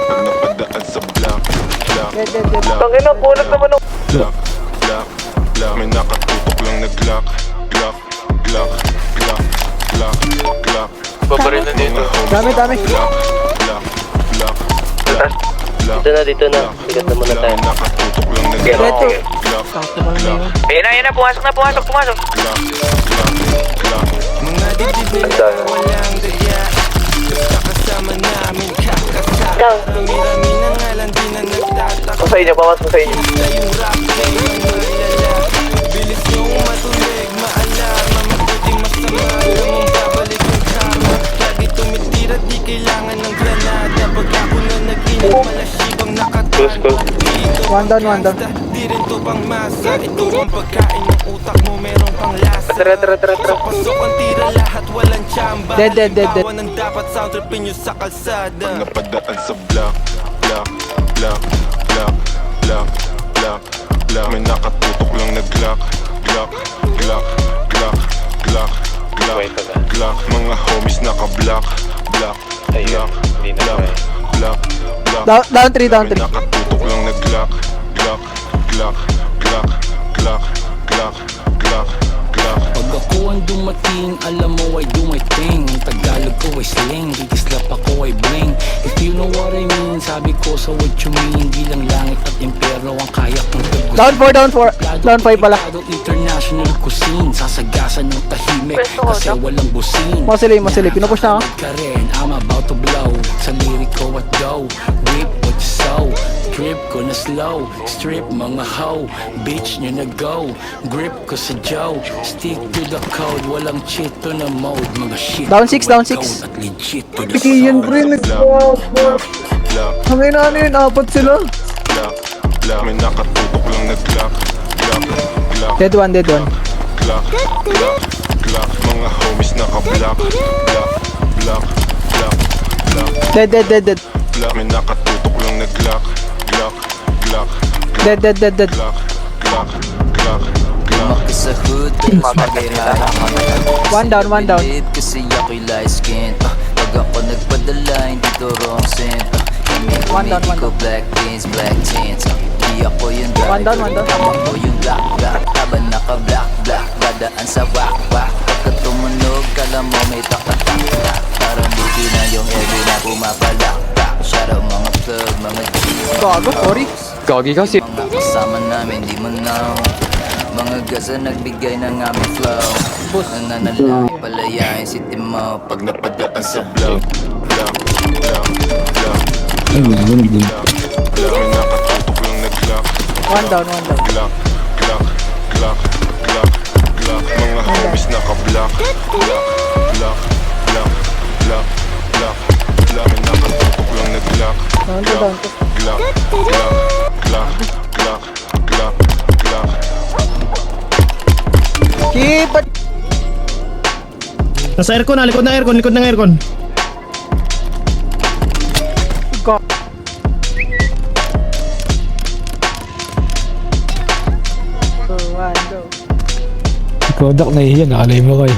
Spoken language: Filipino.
Napadaan sa block, block, block. Tangina, bunot naman ako. Glock, Glock, Glock. May nakatutok lang na Glock, Glock, Glock, Glock, Glock, Glock. Babaril na dito. Dami. Glock, Glock, Glock, Glock, Glock. Dito na. Sigat na muna tayo. May nakatutok lang na Ito. Glock, Glock, Glock, Ayun na, pumasok na. Glock, Glock, Glock. Mga dibdibin na walang daya. Basta kasama namin kakasama. Rami-rami na nga lang di na nagtatak. Sa inyo, pamasok sa inyo. Na yung rap ay malala. Bilis yung matulig, maalarma. Magpwedeng masama na mong babalik ng karma. Lagi tumitira, di kailangan ng granada. Pag ako na nag-init, malasibang nakatago. One down. Di rin to pang masa. Ito ang pagkain ng utak mo, merong pang lasa. Tara. Pasok ang tira, lahat walang tsamba. Dead. Halimbawa ng dapat sound tripin nyo sa kalsada. Napadaan sa block, block, block, block, block, block, block. May nakatutok lang na Glock, Glock, Glock, Glock, Glock, Glock, Glock. Mga homies naka-block, block, block, block, block, block. Down 3. May nakatutok lang na Glock, Glock, Glock, Glock, Glock, Glock, Glock, Glock. Pag ako ang dumating, alam mo I do my thing. Ang Tagalog ko ay slang, kikislap ako ay bling. If you know what I mean, sabi ko sa what you mean. Di lang langit at impero ang kaya kong tagusin. Down 4. Down 5 pala. International cuisine, sasagasan ng tahimik kasi walang busin. Masili. Pinupush na ako. Ka rin, I'm about to blow. Sa lirik ko at go, whip what you sow. Drip ko na slow, strip mga hoe. Bitch nyo na go, grip ko sa Joe. Stick to the code, walang cheat to na mode. Mga shit Down 6. at legit to the Pikiyan sound. pre, Block, hangin na ano yun, apat sila. Glock, Glock. May nakatutok lang na Glock, Glock, Glock. Dead one. Glock, Glock, Glock. Mga homies naka-block, Glock, Glock, Glock, Glock, Dead. Glock. May nakatutok lang na Glock, Glock, Glock, Dead. Glock, Glock, Glock, Glock. Sa hood, One down. kasi ako'y light skin. Pag ako nagpadala, hindi to wrong scent. One down. ko black beans, black tints. Di ako yung One down. Ako yung black. Habang naka-black. Dadaan sa wak. Pagka tumunog, kala mo may tak-tak. Parang buti na yung ego na pumapalak. Shout out mga plug, mga G. Gago, sorry. Mga kasama namin, di mo know. Mga gasa nagbigay ng aming flow. Nananalangin palayain si Timo. Pag napadaan sa Block, Glock, Glock, Glock. May nakatutok lang na Glock, One down. Glock, Glock, Glock, Glock, Glock. Mga homies naka-block, Glock, Glock, Glock, Glock, Glock, Glock. May nakatutok lang na Glock, Down Glock, Glock, Glock, Glock, Glock, Glock, Glock. Keep it. Nasa aircon na, likod ng aircon. Go. Go. Kodak na iyan, nakalay mo kayo.